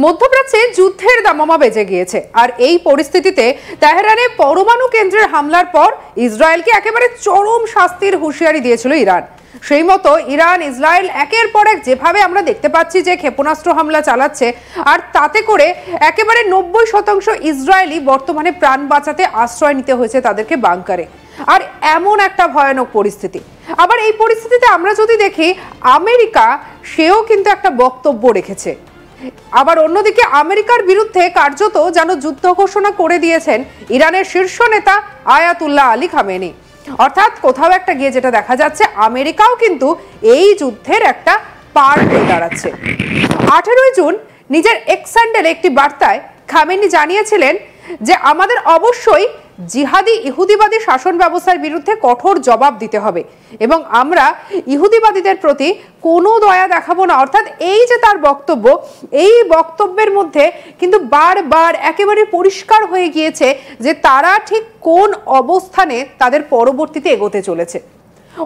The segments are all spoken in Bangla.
মধ্যপ্রাচ্যে যুদ্ধের দামামা বেজে গিয়েছে আর এই পরিস্থিতিতে তেহরানে পরমাণু কেন্দ্রের হামলার পর ইসরায়েলকে একেবারে চরম শাস্তির হুঁশিয়ারি দিয়েছিল ইরান। সেই মতো ইরান ইসরায়েল একের পর এক যেভাবে আমরা দেখতে পাচ্ছি যে ক্ষেপণাস্ত্র হামলা চালাচ্ছে আর তাতে করে একেবারে 90% ইসরায়েলি বর্তমানে প্রাণ বাঁচাতে আশ্রয় নিতে হয়েছে তাদেরকে বাংকারে। আর এমন একটা ভয়ানক পরিস্থিতি। আবার এই পরিস্থিতিতে আমরা যদি দেখি আমেরিকা সেও কিন্তু একটা বক্তব্য রেখেছে। আবার অন্যদিকে আমেরিকার বিরুদ্ধে কার্যত যেন যুদ্ধ ঘোষণা করে দিয়েছেন ইরানের শীর্ষ নেতা আয়াতুল্লাহ আলী খামেনি। অর্থাৎ কোথাও একটা গিয়ে যেটা দেখা যাচ্ছে আমেরিকাও কিন্তু এই যুদ্ধের একটা পার্ট হয়ে দাঁড়াচ্ছে। 18 জুন নিজের এক্স হ্যান্ডেলে একটি বার্তায় খামেনি জানিয়েছিলেন যে আমাদের অবশ্যই জিহাদি ইহুদিবাদী শাসন ব্যবস্থার বিরুদ্ধে কঠোর জবাব দিতে হবে এবং আমরা ইহুদিবাদীদের প্রতি কোনো দয়া দেখাবো না। অর্থাৎ এই যে তার বক্তব্য, এই বক্তব্যের মধ্যে কিন্তু বারবার একেবারে পরিষ্কার হয়ে গিয়েছে যে তারা ঠিক কোন অবস্থানে তাদের পরবর্তীতে এগোতে চলেছে।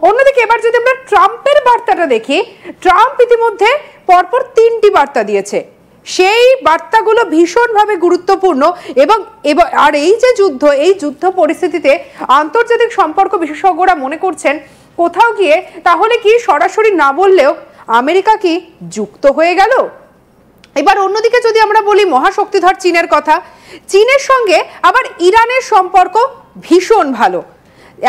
অন্যদিকে এবার যদি আমরা ট্রাম্পের বার্তাটা দেখি, ট্রাম্প ইতিমধ্যে পরপর 3টি বার্তা দিয়েছে। সেই বার্তাগুলো ভীষণভাবে গুরুত্বপূর্ণ এবং আর এই যে যুদ্ধ, এই যুদ্ধ পরিস্থিতিতে আন্তর্জাতিক সম্পর্ক বিশেষজ্ঞরা মনে করছেন কোথাও গিয়ে তাহলে কি সরাসরি না বললেও আমেরিকা কি যুক্ত হয়ে গেল। এবার অন্যদিকে যদি আমরা বলি মহাশক্তিধর চীনের কথা, চীনের সঙ্গে আবার ইরানের সম্পর্ক ভীষণ ভালো।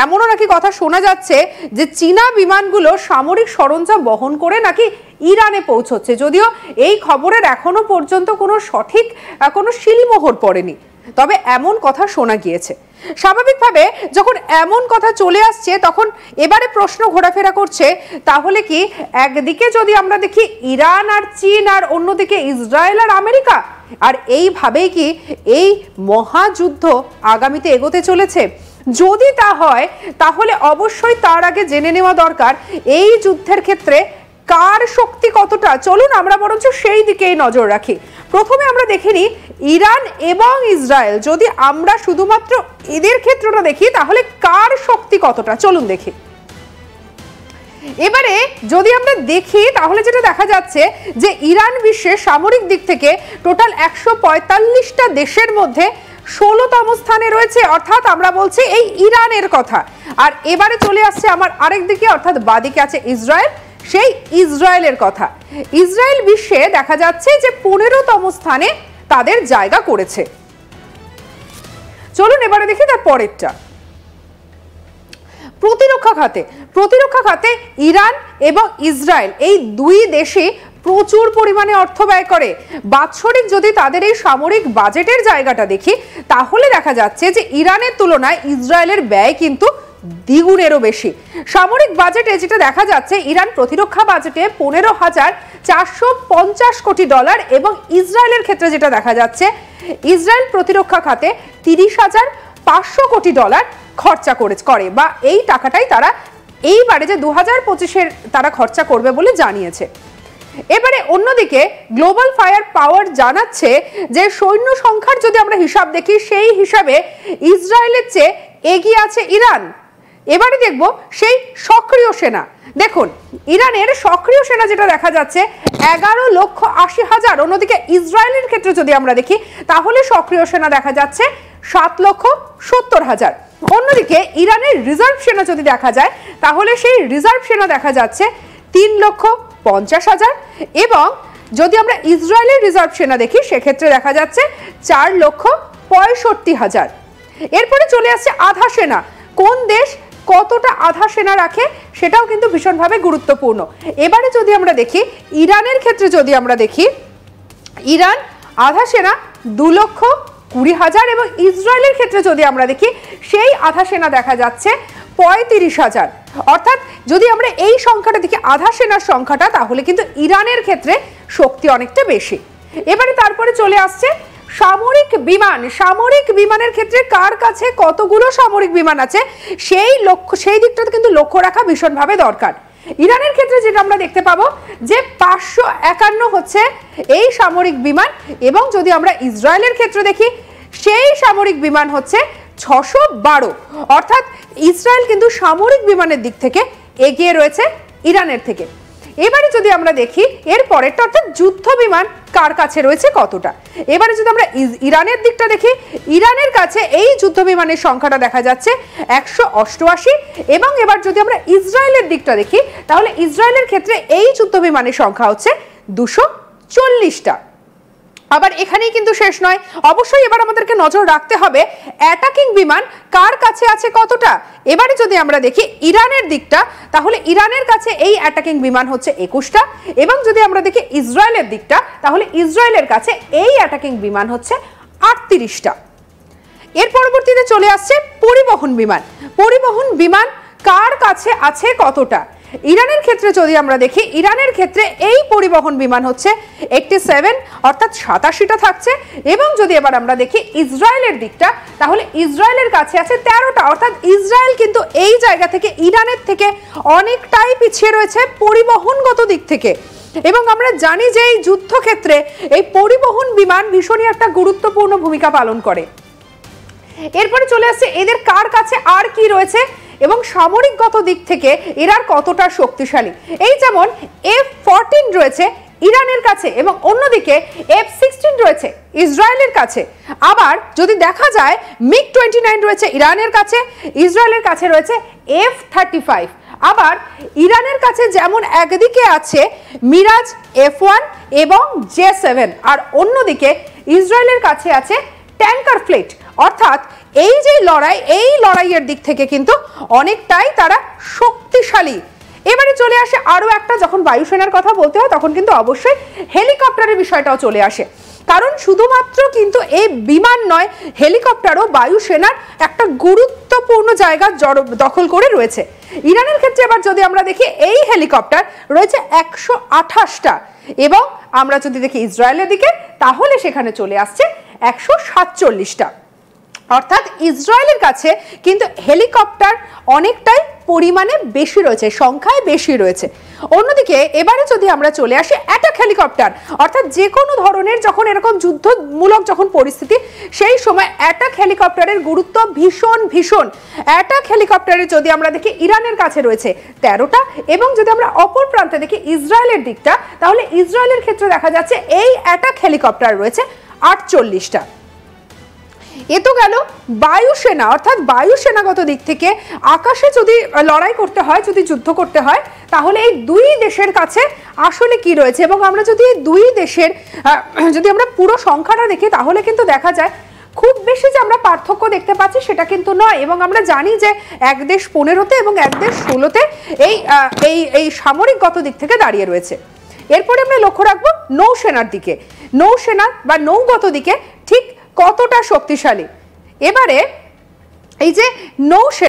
এমনও নাকি কথা শোনা যাচ্ছে যে চীনা বিমানগুলো সামরিক সরঞ্জাম বহন করে নাকি ইরানে পৌঁছচ্ছে, যদিও এই খবরের এখনো পর্যন্ত কোনো সঠিক কোনো শিলমোহর পড়েনি, তবে এমন কথা শোনা গিয়েছে। স্বাভাবিকভাবে যখন এমন কথা চলে আসছে তখন এবারে প্রশ্ন ঘোরাফেরা করছে তাহলে কি একদিকে যদি আমরা দেখি ইরান আর চীন আর অন্যদিকে ইসরায়েল আর আমেরিকা, আর এইভাবেই কি এই মহাযুদ্ধ আগামীতে এগোতে চলেছে? যদি তা হয় তাহলে অবশ্যই তার আগে জেনে নেওয়া দরকার এই যুদ্ধের ক্ষেত্রে কার শক্তি কতটা। চলুন আমরা বরঞ্চ সেই দিকেই নজর রাখি। প্রথমে আমরা দেখিনি ইরান এবং ইসরায়েল, যদি আমরা শুধুমাত্র এদের ক্ষেত্রটা দেখি তাহলে কার শক্তি কতটা, চলুন দেখি। এবারে যদি আমরা দেখি তাহলে যেটা দেখা যাচ্ছে যে ইরান বিশ্বের সামরিক দিক থেকে টোটাল 145টা দেশের মধ্যে 16তম স্থানে রয়েছে, অর্থাৎ আমরা বলছি এই ইরানের কথা। আর এবারে চলে আসছে আমার আরেক দিকে, অর্থাৎ বাদিকে আছে ইসরায়েল, সেই ইসরায়েলের কথা। ইসরায়েল বিশ্বে দেখা যাচ্ছে যে 15তম স্থানে তাদের জায়গা করেছে। চলুন এবারে দেখি তার পরেরটা। প্রতিরক্ষা খাতে ইরান এবং ইসরায়েল এই দুই দেশে প্রচুর পরিমাণে অর্থ ব্যয় করে। বাৎসরিক যদি তাদের এই সামরিক বাজেটের জায়গাটা দেখি তাহলে দেখা যাচ্ছে যে ইরানের তুলনায় ইসরায়েলের ব্যয় কিন্তু দ্বিগুণেরও বেশি। সামরিক বাজেটে যেটা দেখা যাচ্ছে ইরান প্রতিরক্ষা বাজেটে 15,450 কোটি ডলার এবং ইসরায়েলের ক্ষেত্রে যেটা দেখা যাচ্ছে ইসরায়েল প্রতিরক্ষা খাতে 30,500 কোটি ডলার খরচা করে বা এই টাকাটাই তারা এইবারে যে 2025-এর তারা খরচা করবে বলে জানিয়েছে। এবারে অন্যদিকে গ্লোবাল ফায়ার পাওয়ার জানাচ্ছে যে সৈন্য সংখ্যার যদি আমরা হিসাব দেখি সেই হিসাবে ইসরায়েলের চেয়ে এগিয়ে আছে ইরান। এবারে দেখব সেই সক্রিয় সেনা। দেখুন ইরানের সক্রিয় সেনা যেটা দেখা যাচ্ছে 11,80,000, অন্যদিকে ইসরায়েলের ক্ষেত্রে যদি আমরা দেখি তাহলে সক্রিয় সেনা দেখা যাচ্ছে 7,70,000। অন্যদিকে ইরানের রিজার্ভ সেনা যদি দেখা যায় তাহলে সেই রিজার্ভ সেনা দেখা যাচ্ছে 3,50,000 এবং যদি আমরা ইসরায়েলের রিজার্ভ সেনা দেখি সেক্ষেত্রে দেখা যাচ্ছে 4,65,000। এরপরে চলে আসছে আধা সেনা। কোন দেশ কতটা আধা সেনা রাখে সেটাও কিন্তু ভীষণভাবে গুরুত্বপূর্ণ। এবারে যদি আমরা দেখি ইরানের ক্ষেত্রে যদি আমরা দেখি ইরান আধা সেনা 2,20,000 এবং ইসরায়েলের ক্ষেত্রে যদি আমরা দেখি সেই আধা সেনা দেখা যাচ্ছে 35,000। অর্থাৎ যদি আমরা এই সংখ্যাটা দেখি আধা সেনার সংখ্যাটা তাহলে কিন্তু ইরানের ক্ষেত্রে শক্তি অনেকটা বেশি। এবারে তারপরে চলে আসছে সামরিক বিমানের ক্ষেত্রে কার কাছে কতগুলো সামরিক বিমান আছে সেই দিকটা কিন্তু লক্ষ্য রাখা ভীষণভাবে দরকার। ইরানের ক্ষেত্রে যেটা আমরা দেখতে পাবো যে 551 হচ্ছে এই সামরিক বিমান এবং যদি আমরা ইসরায়েলের ক্ষেত্রে দেখি সেই সামরিক বিমান হচ্ছে 612। অর্থাৎ ইসরায়েল কিন্তু সামরিক বিমানের দিক থেকে এগিয়ে রয়েছে ইরানের থেকে। এবারে যদি আমরা দেখি এর পরেরটা অর্থাৎ যুদ্ধ বিমান কার কাছে রয়েছে কতটা। এবারে যদি আমরা ইরানের দিকটা দেখি, ইরানের কাছে এই যুদ্ধ বিমানের সংখ্যাটা দেখা যাচ্ছে 188। এবং এবার যদি আমরা ইসরায়েলের দিকটা দেখি তাহলে ইসরায়েলের ক্ষেত্রে এই যুদ্ধ বিমানের সংখ্যা হচ্ছে 240টা। আবার এখানেই কিন্তু শেষ নয়, অবশ্যই এবার আমাদেরকে নজর রাখতে হবে অ্যাটাকিং বিমান কার কাছে আছে কতটা। এবারে যদি আমরা দেখি ইরানের দিকটা তাহলে ইরানের কাছে এই অ্যাটাকিং বিমান হচ্ছে 21টা। এবং যদি আমরা দেখি ইসরায়েলের দিকটা তাহলে ইসরায়েলের কাছে এই অ্যাটাকিং বিমান হচ্ছে 38টা। এর পরবর্তীতে চলে আসছে পরিবহন বিমান। পরিবহন বিমান কার কাছে আছে কতটা। ইরানের ক্ষেত্রে যদি আমরা দেখি ইরানের ক্ষেত্রে এই পরিবহন বিমান হচ্ছে 87 অর্থাৎ 87টা থাকছে। এবং যদি এবার আমরা দেখি ইসরায়েলের দিকটা তাহলে ইসরায়েলের কাছে আছে 13টা অর্থাৎ ইসরায়েল কিন্তু এই জায়গা থেকে ইরানের থেকে অনেকটাই পিছিয়ে রয়েছে পরিবহনগত দিক থেকে। এবং আমরা জানি যে এই যুদ্ধক্ষেত্রে এই পরিবহন বিমান ভীষণই একটা গুরুত্বপূর্ণ ভূমিকা পালন করে। এরপরে চলে আসছে এদের কার কাছে আর কি রয়েছে এবং সামরিকগত দিক থেকে এরা কতটা শক্তিশালী। এই যেমন F-14 রয়েছে ইরানের কাছে এবং অন্যদিকে F-16 রয়েছে ইসরায়েলের কাছে। আবার যদি দেখা যায় MiG-29 রয়েছে ইরানের কাছে, ইসরায়েলের কাছে রয়েছে F-35। আবার ইরানের কাছে যেমন একদিকে আছে মিরাজ F-1 এবং J-7 আর অন্যদিকে ইসরায়েলের কাছে আছে ট্যাঙ্কার ফ্লিট। অর্থাৎ এই যে লড়াই এই লড়াইয়ের দিক থেকে কিন্তু অনেকটাই তারা শক্তিশালী। এবারে চলে আসে আরো একটা, যখন বায়ুসেনার কথা বলতে হয় তখন কিন্তু অবশ্যই হেলিকপ্টারের বিষয়টাও চলে আসে। কারণ শুধুমাত্র কিন্তু এই বিমান নয়, হেলিকপ্টারও বায়ুসেনার একটা গুরুত্বপূর্ণ জায়গা দখল করে রয়েছে। ইরানের ক্ষেত্রে এবার যদি আমরা দেখি এই হেলিকপ্টার রয়েছে 128টা এবং আমরা যদি দেখি ইসরায়েলের দিকে তাহলে সেখানে চলে আসছে 147টা। অর্থাৎ ইসরায়েলের কাছে কিন্তু হেলিকপ্টার অনেকটাই পরিমাণে বেশি রয়েছে, সংখ্যায় বেশি রয়েছে। অন্যদিকে এবারে যদি আমরা চলে আসি অ্যাটাক হেলিকপ্টার অর্থাৎ যে কোনো ধরনের যখন এরকম যুদ্ধমূলক যখন পরিস্থিতি সেই সময় অ্যাটাক হেলিকপ্টারের গুরুত্ব ভীষণ ভীষণ। অ্যাটাক হেলিকপ্টারের যদি আমরা দেখি ইরানের কাছে রয়েছে 13টা এবং যদি আমরা অপর প্রান্তে দেখি ইসরায়েলের দিকটা তাহলে ইসরায়েলের ক্ষেত্রে দেখা যাচ্ছে এই অ্যাটাক হেলিকপ্টার রয়েছে 48টা। এ তো গেল বায়ুসেনা অর্থাৎ বায়ুসেনাগত দিক থেকে। আকাশে যদি লড়াই করতে হয়, যদি যুদ্ধ করতে হয় তাহলে এই দুই দেশের কাছে আসলে কি রয়েছে এবং আমরা যদি এই দুই দেশের যদি আমরা পুরো সংখ্যাটা দেখি তাহলে কিন্তু দেখা যায় খুব বেশি যে আমরা পার্থক্য দেখতে পাচ্ছি সেটা কিন্তু নয়। এবং আমরা জানি যে এক দেশ 15তে এবং এক দেশ 16তে এই সামরিকগত দিক থেকে দাঁড়িয়ে রয়েছে। এরপরে আমরা লক্ষ্য রাখবো নৌসেনার দিকে, নৌসেনা বা নৌগত দিকে ঠিক কতটা শক্তিশালী। এবারে এই যে নৌসেনা